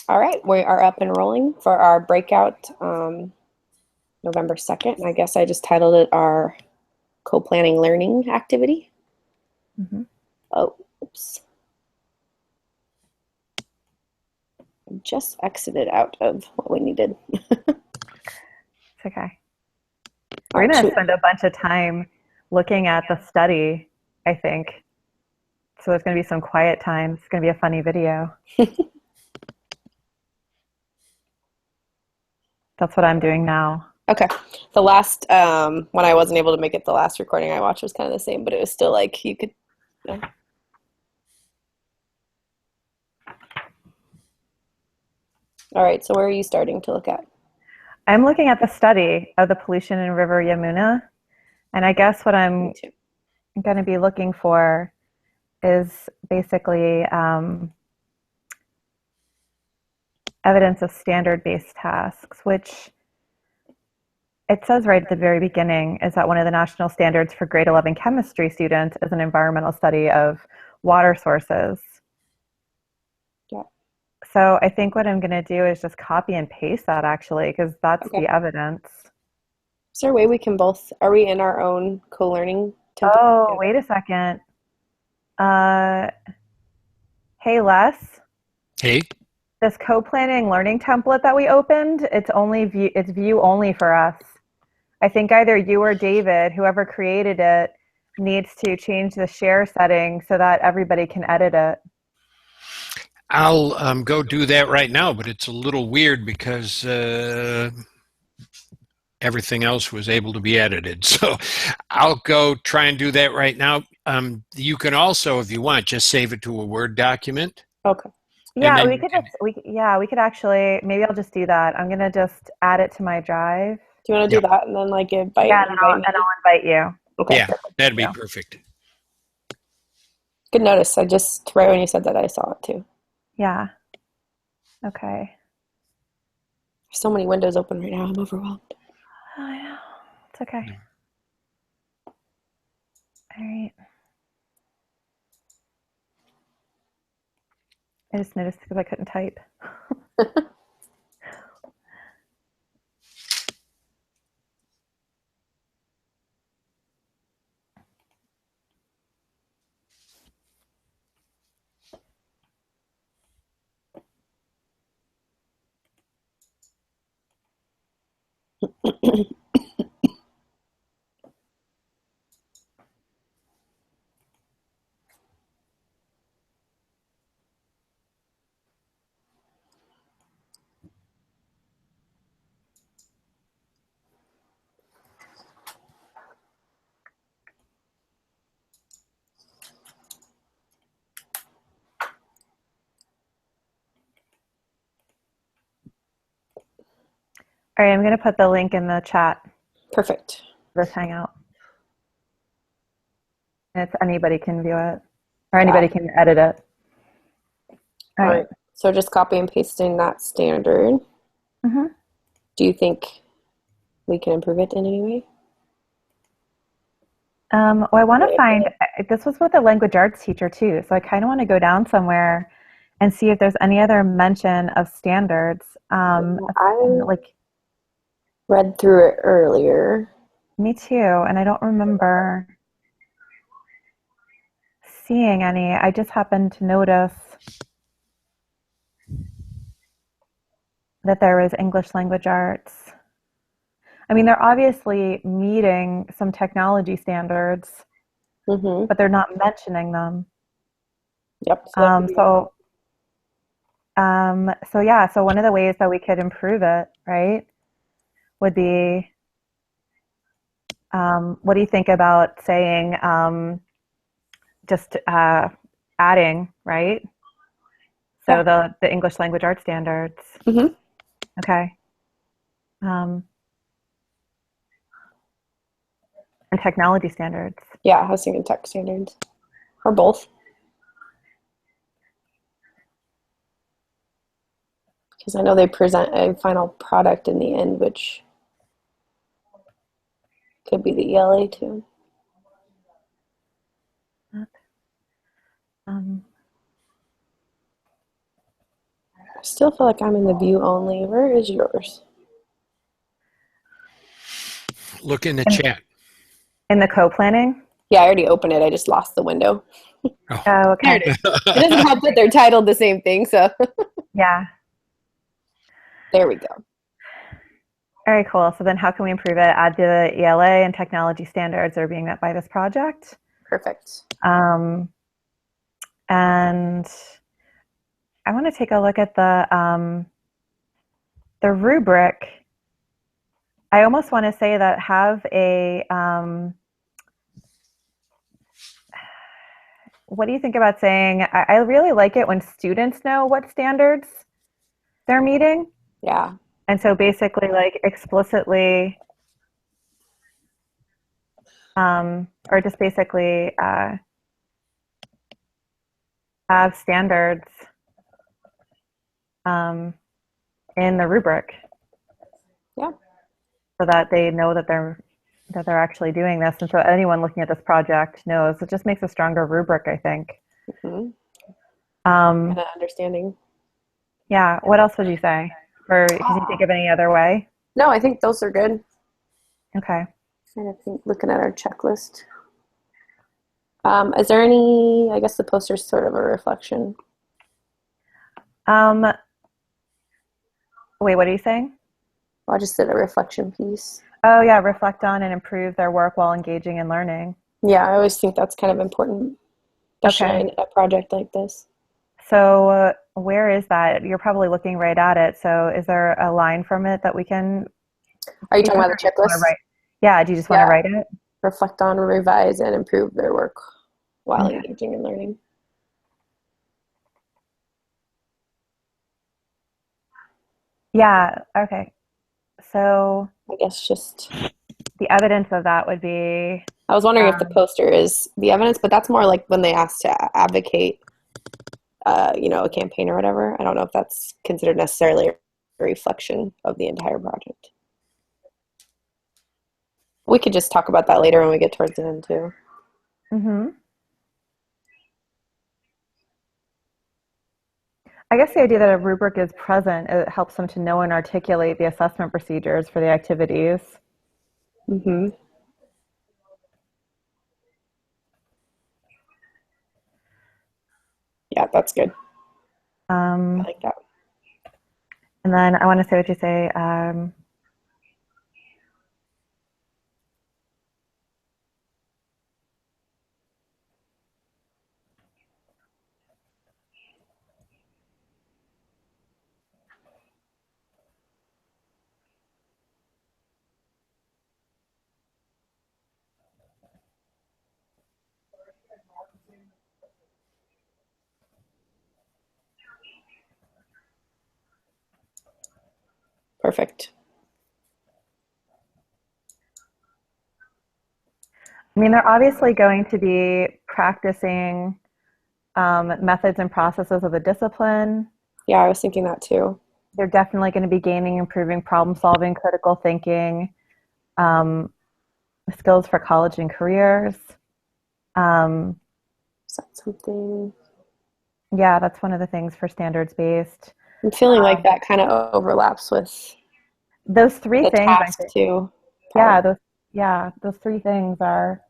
All right, we are up and rolling for our breakout November 2nd. I guess I just titled it our co-planning learning activity. Mm-hmm. Oh, oops. I just exited out of what we needed. It's okay. All We're right, going to shoot. spend a bunch of time looking at the study, I think. So there's going to be some quiet times. It's going to be a funny video. That's what I'm doing now. Okay. The last when I wasn't able to make it, the last recording I watched was kind of the same, but it was still like you could. You know. All right, so where are you starting to look at? I'm looking at the study of the pollution in River Yamuna. And I guess what Me I'm too. going to be looking for is basically evidence of standard-based tasks, which it says right at the very beginning is that one of the national standards for grade 11 chemistry students is an environmental study of water sources. Yeah. So I think what I'm going to do is just copy and paste that actually, because that's Okay. the evidence. Is there a way we can both? Are we in our own co-learning template? Oh, wait a second. Uh, hey, Les, Hey, this co-planning learning template that we opened, it's view only for us. I think either you or David, whoever created it, needs to change the share setting so that everybody can edit it. I'll go do that right now, but it's a little weird because everything else was able to be edited. So I'll go try and do that right now. You can also, if you want, just save it to a Word document, Okay. and Yeah, then we you could can. just we could actually maybe I'll just do that. I'm gonna just add it to my drive. Do you want to do Yep, that and then like Yeah, invite and me? I'll invite you. Okay, yeah, perfect. that'd be Yeah. perfect. Good notice. I just right when you said that I saw it too. Yeah. Okay. There's so many windows open right now. I'm overwhelmed. Oh, yeah. It's okay. All right. I just noticed because I couldn't type. All right, I'm gonna put the link in the chat Perfect. for this hangout. And it's anybody can view it. Or Got anybody it. can edit it. All All right. right. So just copy and pasting that standard. Mm-hmm. Do you think we can improve it in any way? Well, I want to find, this was with a language arts teacher too, so I kind of want to go down somewhere and see if there's any other mention of standards. I Like, read through it earlier. me too, and I don't remember seeing any. I just happened to notice that there was English language arts. I mean, they're obviously meeting some technology standards, Mm-hmm. but they're not mentioning them. Yep. So that could Um, be. so so yeah, so one of the ways that we could improve it, right, would be, what do you think about saying, just adding, right? Yeah. So the English language arts standards. Mm-hmm. Okay. Um, and technology standards. Yeah. I was thinking tech standards or both because I know they present a final product in the end, which could be the ELA too. Um, Still feel like I'm in the view only. Where is yours? Look in the In, chat. in the co-planning? Yeah, I already opened it. I just lost the window. Oh. Oh, There okay. it is. It doesn't help that they're titled the same thing, so Yeah. there we go. Very cool. So then how can we improve it? Add the ELA and technology standards that are being met by this project. Perfect. And I want to take a look at the rubric. I almost want to say that have a, what do you think about saying, I really like it when students know what standards they're meeting. Yeah. And so basically like explicitly, or just basically have standards in the rubric. Yeah. So that they know that they're actually doing this, and so anyone looking at this project knows. It just makes a stronger rubric, I think. Mm-hmm. Um, Kind of understanding. yeah. What else would you say? Or can you think of any other way? No, I think those are good. Okay. Trying to think, looking at our checklist. Is there any, I guess the poster's sort of a reflection. Wait, what are you saying? Well, I just did a reflection piece. Oh yeah, reflect on and improve their work while engaging in learning. Yeah, I always think that's kind of important, especially Okay. in a project like this. So where is that? You're probably looking right at it. So is there a line from it that we can Are you see talking from, about or do the you just want to checklist? write? Yeah, do you just want to Yeah. write it? Reflect on, revise, and improve their work while Okay. engaging in learning. Yeah, okay. So I guess just, the evidence of that would be, I was wondering if the um, poster is the evidence, but that's more like when they ask to advocate, a campaign or whatever. I don't know if that's considered necessarily a reflection of the entire project. We could just talk about that later when we get towards the end too. mhm. I guess the idea that a rubric is present, it helps them to know and articulate the assessment procedures for the activities. Mm-hmm. Yeah, that's good. I Um, like that. and then I want to say what you say. Perfect. I mean, they're obviously going to be practicing methods and processes of the discipline. Yeah, I was thinking that too. They're definitely going to be gaining, improving problem solving, critical thinking, um, skills for college and careers. Um, Is that something? yeah, that's one of the things for standards based. I'm feeling like that kind of overlaps with Those three the things, I task think. too Yeah, part. those three things are.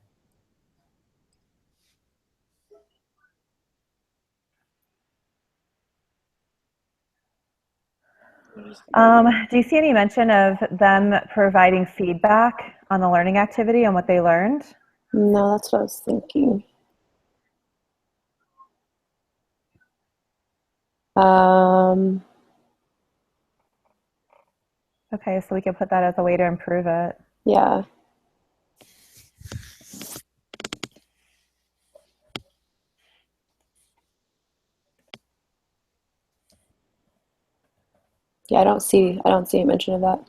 Do you see any mention of them providing feedback on the learning activity and what they learned? No, that's what I was thinking. Um, Okay, so we could put that as a way to improve it. yeah. Yeah, I don't see a mention of that.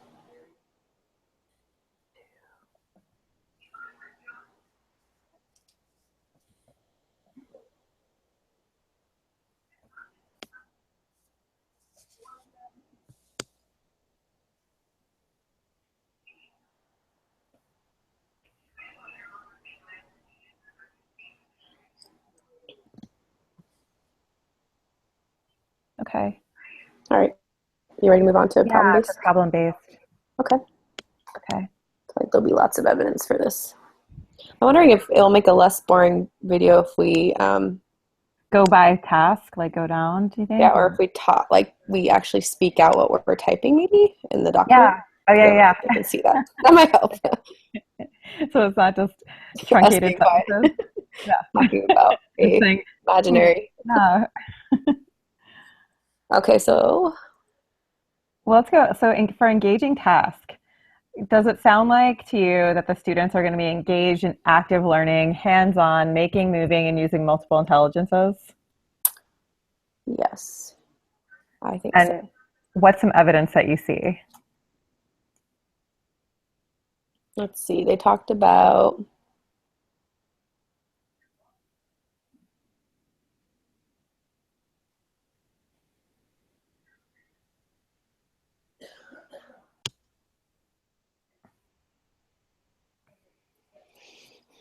Okay. All right. You ready to move on to Yeah, it's problem-based? a problem-based. Okay. Okay. Like there'll be lots of evidence for this. I'm wondering if it'll make a less boring video if we, Go by task, like go down, do you yeah, think? or if we taught, like we actually speak out what we're typing maybe in the document. Yeah. Oh, So yeah, I can see that. That might help. yeah. So it's not just Us truncated being quiet, sentences. Yeah. talking about Just a saying, imaginary. yeah. Okay, so Well, let's go. So for engaging task, does it sound like to you that the students are going to be engaged in active learning, hands-on, making, moving, and using multiple intelligences? yes, I think so. And what's some evidence that you see? Let's see. They talked about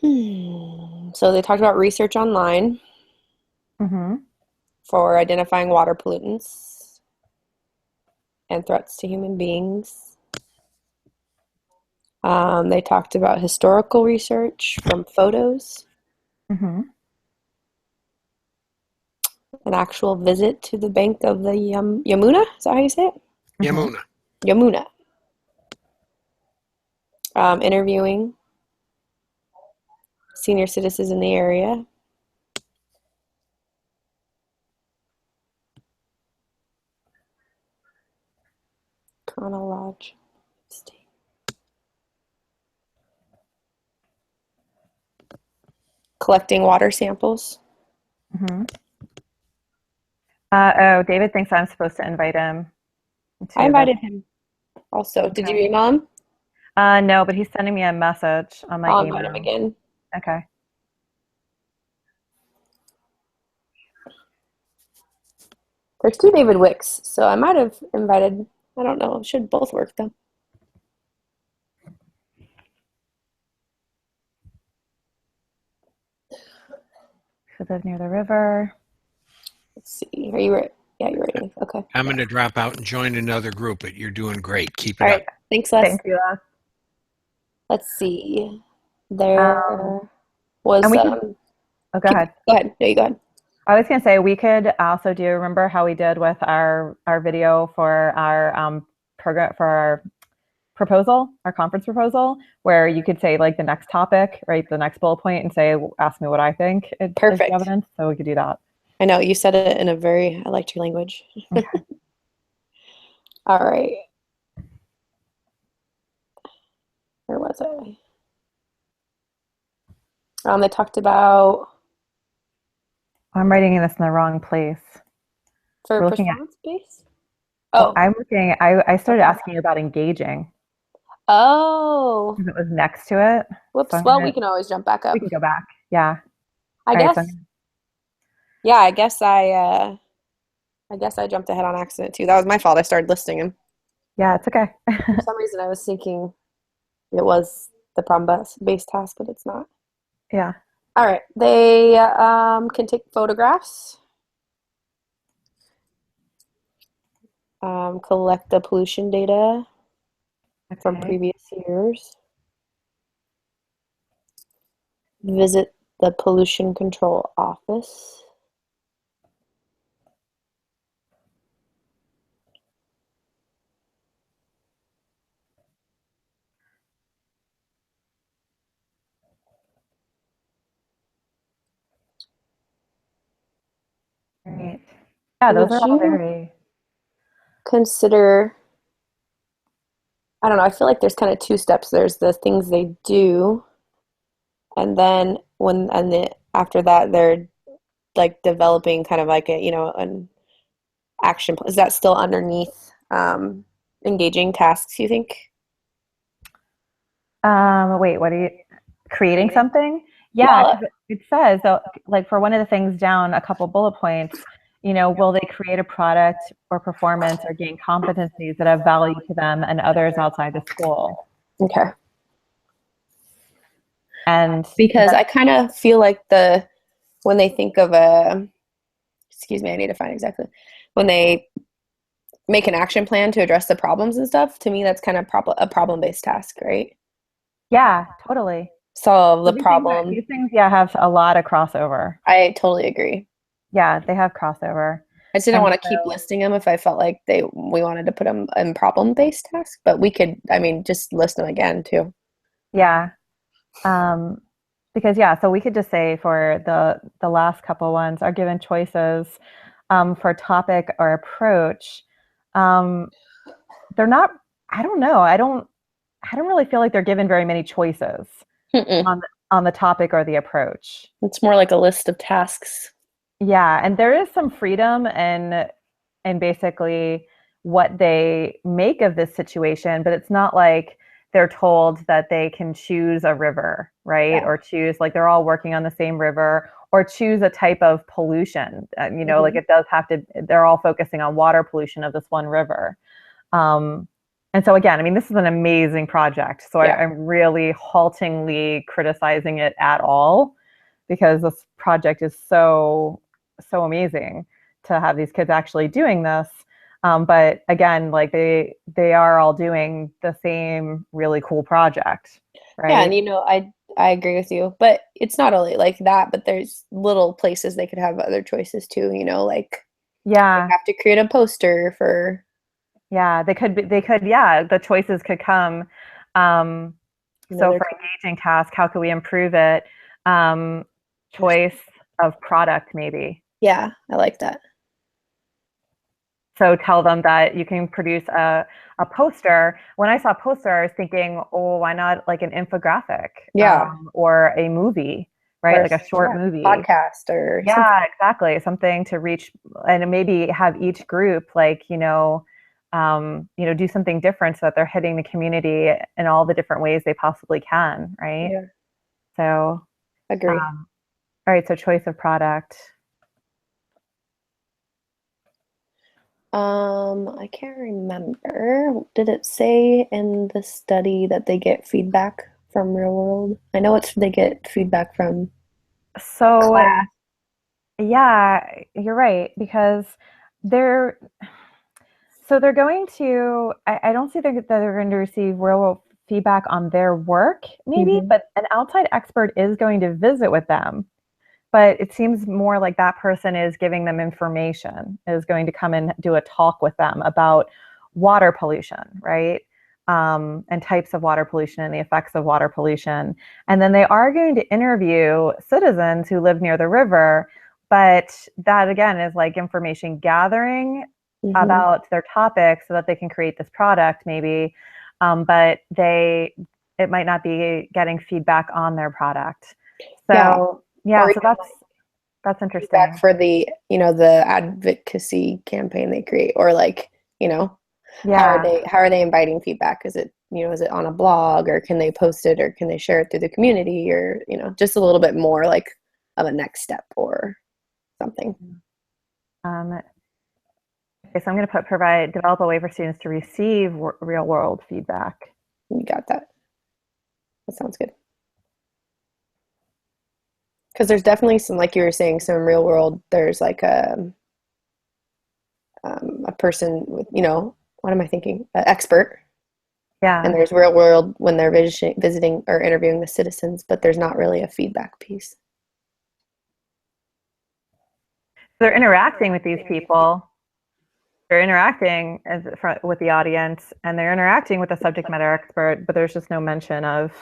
so they talked about research online Mm-hmm. for identifying water pollutants and threats to human beings. They talked about historical research from photos, Mm-hmm. an actual visit to the bank of the Yamuna. Is that how you say it? Mm-hmm. Yamuna. Yamuna. Interviewing senior citizens in the area. Chronology. Collecting water samples. Mm-hmm. Oh, David thinks I'm supposed to invite him I to this. invited him also. Did you Okay. email him? No, but he's sending me a message on my I'll invite him email. again. Okay. There's two David Wicks, so I might have invited, I don't know, should both work though. Who live near the river. Let's see. Are you ready? Yeah, you're ready. Okay. I'm going to drop out and join another group, but you're doing great. Keep All it up. right. Thanks, Les. Thank you. Let's see. Um, There was and we could, oh, go ahead. go ahead. No, you go ahead. I was going to say we could also do. Remember how we did with our video for our program for our proposal, our conference proposal, where you could say like the next topic, right, the next bullet point, and say, ask me what I think is the Perfect. evidence. So we could do that. I know you said it in a very, I liked your language. Okay. All right. Where was I? They talked about I'm writing this in the wrong place. for We're looking at. performance based. Well, Oh, I'm looking. I started okay. asking about engaging Oh, because it was next to it. So whoops. Well, we can always jump back we up. can go back. Yeah. I All right. So guess. Yeah, I guess I jumped ahead on accident too. That was my fault. I started listing them. yeah, it's okay. For some reason, I was thinking it was the problem-based task, but it's not. Yeah. All right. They can take photographs, collect the pollution data from Okay. previous years, visit the pollution control office. Great. Yeah, those Would are all you very. consider, I don't know, I feel like there's kind of two steps. There's the things they do, and then after that they're like developing kind of like an action plan. Is that still underneath engaging tasks, you think? Wait, what are you creating Creating? something? Yeah, Well, because it says so, like for one of the things down, a couple bullet points, will they create a product or performance or gain competencies that have value to them and others outside the school? okay. And Because that, I kind of feel like when they think of excuse me, I need to find exactly when they make an action plan to address the problems and stuff, to me that's kind of a problem-based task, right? Yeah, totally. Solve So the problem. these things, yeah, have a lot of crossover. I totally agree. Yeah, they have crossover. I just didn't And want to keep so, listing them if I felt like we wanted to put them in problem-based tasks, but we could, I mean, just list them again too. yeah. Um, because yeah, so we could just say for the last couple ones are given choices for topic or approach. Um, they're not, I don't know. I don't really feel like they're given very many choices Mm-mm. on the topic or the approach. It's more like a list of tasks. Yeah, and there is some freedom and basically what they make of this situation, but it's not like they're told that they can choose a river, right? Yeah. Or choose like they're all working on the same river or choose a type of pollution. Like Hmm. it does have to, they're all focusing on water pollution of this one river. Um, and so again, I mean, this is an amazing project. So Yeah. I'm really haltingly criticizing it at all because this project is so amazing to have these kids actually doing this. But again, like they are all doing the same really cool project, Yeah, right? and I agree with you, but it's not only like that, but there's little places they could have other choices too, like they Yeah, have to create a poster for yeah. They could, yeah. The choices could come. Um, so another for engaging task, how could we improve it? Um, choice of product, maybe. Yeah, I like that. So tell them that you can produce a poster. When I saw poster, I was thinking, oh, why not like an infographic Yeah, or a movie, right? or Like a short yeah, movie. podcast or something. Yeah, exactly. Something to reach and maybe have each group like, do something different so that they're hitting the community in all the different ways they possibly can, right? Yeah, So, agree. um, all right, so choice of product. I can't remember. Did it say in the study that they get feedback from real world? I know they get feedback from So, class. yeah, you're right because they're they're going to I don't see that they're going to receive real feedback on their work, maybe, Hmm. but an outside expert is going to visit with them. But it seems more like that person is giving them information, is going to come and do a talk with them about water pollution, right? And types of water pollution and the effects of water pollution. And then they are going to interview citizens who live near the river. But that again is like information gathering Hmm. about their topic so that they can create this product, maybe. But it might not be getting feedback on their product. Yeah, So yeah, or so even that's feedback interesting. for the advocacy campaign they create, or like, you know, Yeah, how are they inviting feedback? Is it on a blog, or can they post it, or can they share it through the community, or, just a little bit more like of a next step or something. okay, so I'm going to develop a way for students to receive real world feedback. You got that. That sounds good. Because there's definitely some, like you were saying, some real world, there's like a person with, what am I thinking? An expert. And Yeah, there's real world when they're visiting or interviewing the citizens, but there's not really a feedback piece. they're interacting with these people. They're interacting with the audience, and they're interacting with the subject matter expert. But there's just no mention of,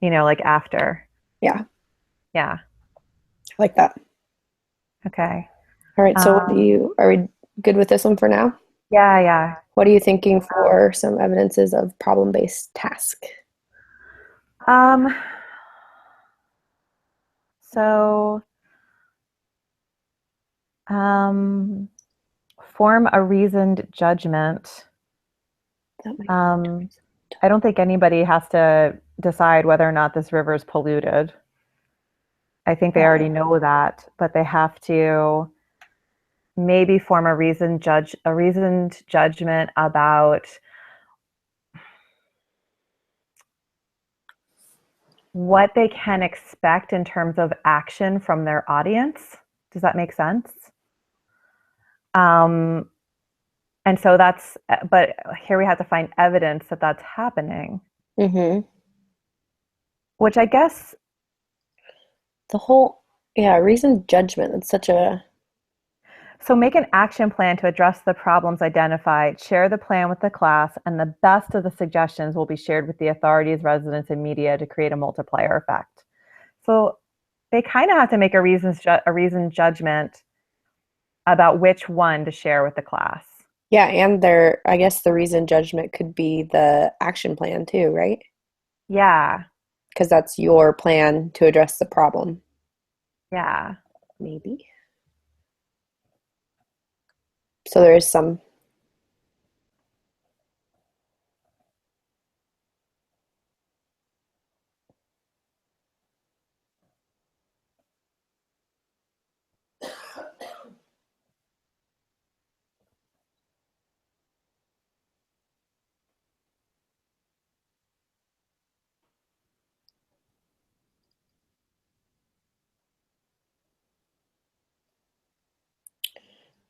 like after. Yeah, Yeah. I like that. Okay. All right, so Um, are we good with this one for now? yeah, yeah. What are you thinking for some evidences of problem-based task? Um, so, um, form a reasoned judgment. That might. Um, I don't think anybody has to decide whether or not this river is polluted. I think they Yeah. already know that, but they have to maybe form a reasoned judgment about what they can expect in terms of action from their audience. Does that make sense? Um, And so but here we have to find evidence that that's happening, Mm-hmm. which I guess, The whole, yeah, reasoned judgment. That's such a, so make an action plan to address the problems identified, share the plan with the class, and the best of the suggestions will be shared with the authorities, residents, and media to create a multiplier effect. So they kind of have to make a reasoned judgment about which one to share with the class. yeah, and their, I guess the reasoned judgment could be the action plan too, right? Yeah, Because that's your plan to address the problem. yeah, Maybe. So there is some.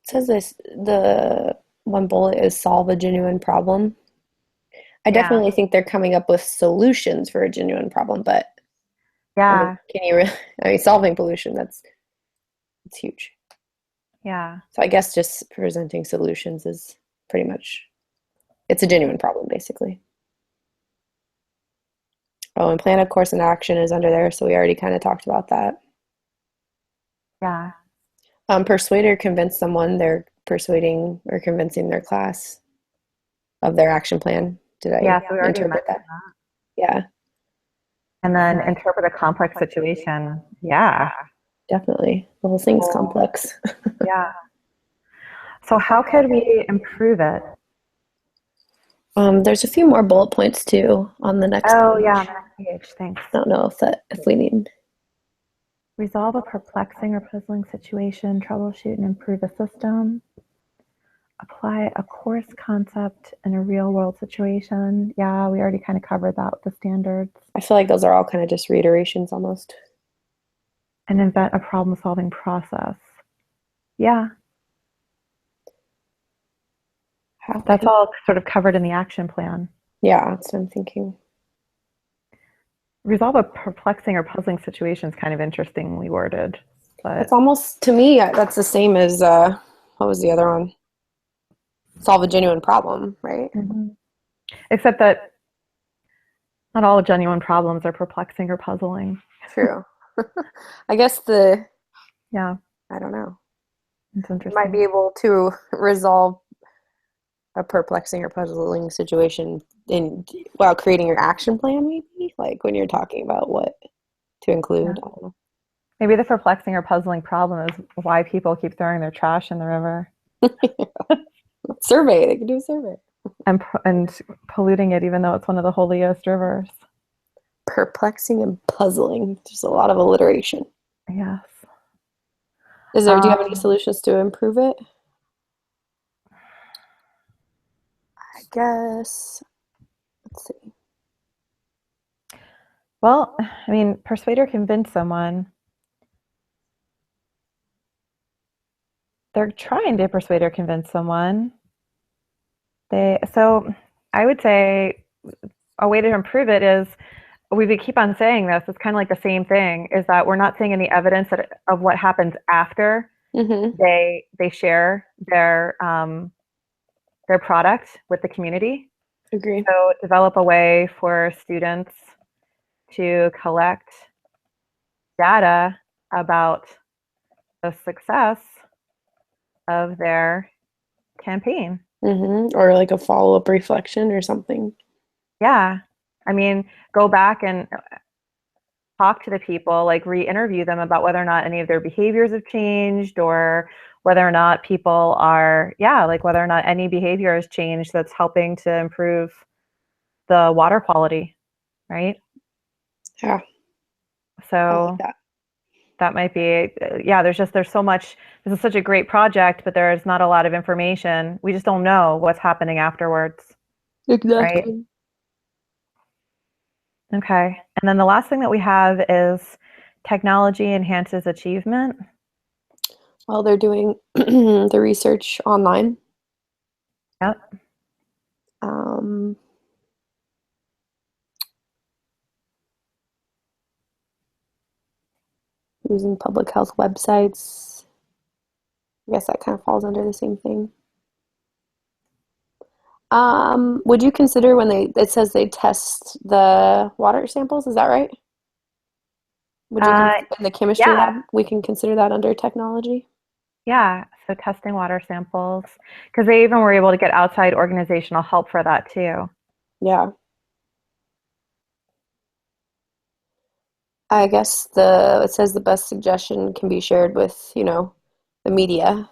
It says this, the one bullet is solve a genuine problem. I yeah, definitely think they're coming up with solutions for a genuine problem, but I mean, yeah, can you really, I mean, solving pollution, it's huge. yeah, So I guess just presenting solutions is pretty much, it's a genuine problem, basically. Oh, and plan of course and action is under there, so we already kind of talked about that. yeah, Persuade or convince someone, they're persuading or convincing their class of their action plan. Did I yeah. So we already interpret mentioned that? that. Yeah, And then interpret a complex situation. Yeah. definitely. The whole thing's Well, complex. yeah. So how could we improve it? There's a few more bullet points too on the next Oh, yeah, on page. the next page. Thanks. I don't know if we need. Resolve a perplexing or puzzling situation, troubleshoot and improve a system, apply a course concept in a real world situation. Yeah, we already kind of covered that with the standards. I feel like those are all kind of just reiterations almost. And invent a problem solving process. Yeah, How that's can? all sort of covered in the action plan. Yeah, that's what I'm thinking. Resolve a perplexing or puzzling situation is kind of interestingly worded, That's but almost to me. That's the same as what was the other one? Solve a genuine problem, right? mhm. Except that not all genuine problems are perplexing or puzzling. True. I guess the Yeah, I don't know. it's You might be interesting. able to resolve a perplexing or puzzling situation in while creating your action plan, maybe like when you're talking about what to Yeah. include. I don't Maybe the perplexing or puzzling problem is why people keep throwing their trash in the river know. Survey. They could do a survey. and polluting it, even though it's one of the holiest rivers. Perplexing and puzzling. There's a lot of alliteration. Yes. Is there? Do you have any Um, solutions to improve it? I guess. Let's see. well, I mean, persuade or convince someone. They're trying to persuade or convince someone. So I would say a way to improve it is we keep on saying this. It's kind of like the same thing. Is that we're not seeing any evidence of what happens after Mm-hmm. they share their product with the community. Agree. So develop a way for students to collect data about the success of their campaign. Mm-hmm. Or like a follow-up reflection or something. Yeah. I mean, go back and talk to the people, like re-interview them about whether or not any of their behaviors have changed or whether or not people are, yeah, like whether or not any behavior has changed that's helping to improve the water quality, right? Yeah, I like So that. that might be, yeah, there's so much, this is such a great project, but there is not a lot of information. We just don't know what's happening afterwards, right? Exactly. Okay. And then the last thing that we have is technology enhances achievement. While they're doing the research online. Yep. Um, using public health websites. I guess that kind of falls under the same thing. Would you consider when it says they test the water samples? Is that right? Would you Uh, in the chemistry yeah. lab? We can consider that under technology. Yeah. So testing water samples, because they even were able to get outside organizational help for that too. Yeah. I guess it says the best suggestion can be shared with, the media.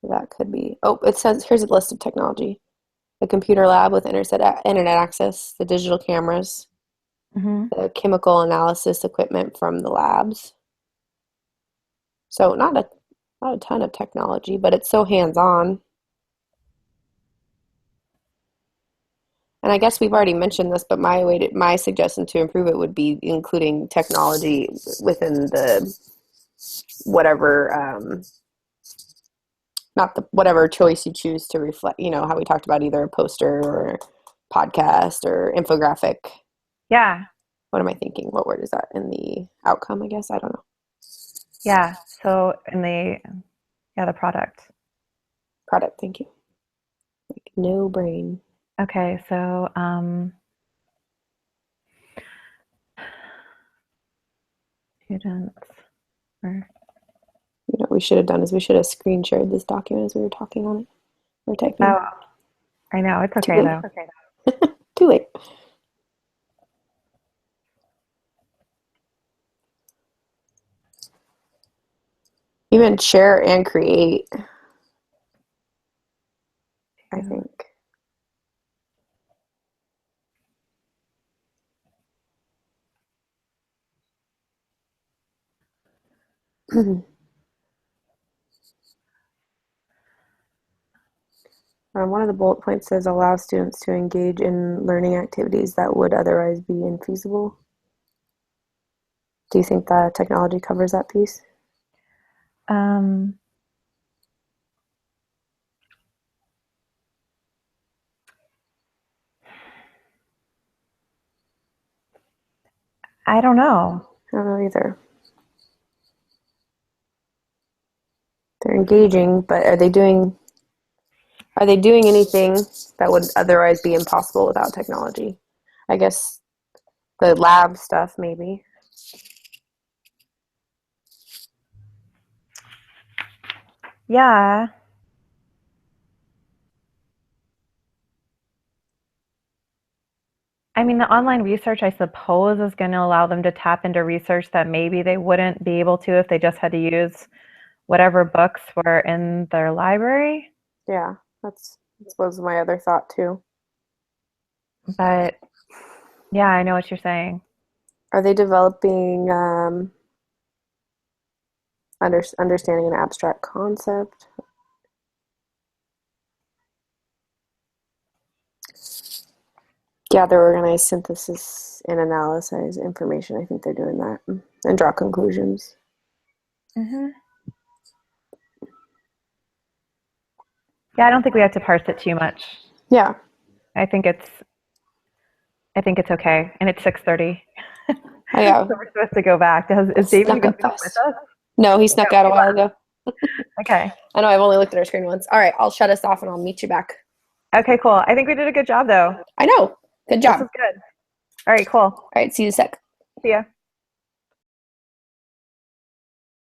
That could be. Oh, it says here's a list of technology. The computer lab with internet access, the digital cameras, Hmm. the chemical analysis equipment from the labs. So not a ton of technology, but it's so hands-on. And I guess we've already mentioned this, but my suggestion to improve it would be including technology within the whatever not the whatever choice you choose to reflect, how we talked about either a poster or podcast or infographic. Yeah. What am I thinking? What word is that in the outcome, I guess? I don't know. Yeah. So the product. Product, thank you. Like no brain. Okay. So, students or What we should have done is we should have screen shared this document as we were talking on it. We're typing. oh, I know it's Too okay late. though. Too late. Even share and create, I think. One of the bullet points says allow students to engage in learning activities that would otherwise be infeasible. Do you think that technology covers that piece? Um, I don't know. I don't know either. They're engaging, but are they doing anything that would otherwise be impossible without technology? I guess the lab stuff, maybe. Yeah. I mean, the online research, I suppose, is going to allow them to tap into research that maybe they wouldn't be able to if they just had to use whatever books were in their library. Yeah, that was my other thought too. But yeah, I know what you're saying. Are they developing understanding an abstract concept? Gather, organize, synthesis, and analyze information. I think they're doing that and draw conclusions. Hmm. Yeah, I don't think we have to parse it too much. Yeah. I think it's I think it's okay. And it's 6:30. Oh, yeah. So we're supposed to go back. Is David Snuck even up here with fast. us? No, he snuck No, out a he while left. ago. Okay. I know I've only looked at our screen once. All right, I'll shut us off and I'll meet you back. Okay, cool. I think we did a good job though. I know. Good This job. is good. All right, cool. All right, see you in a sec. See ya.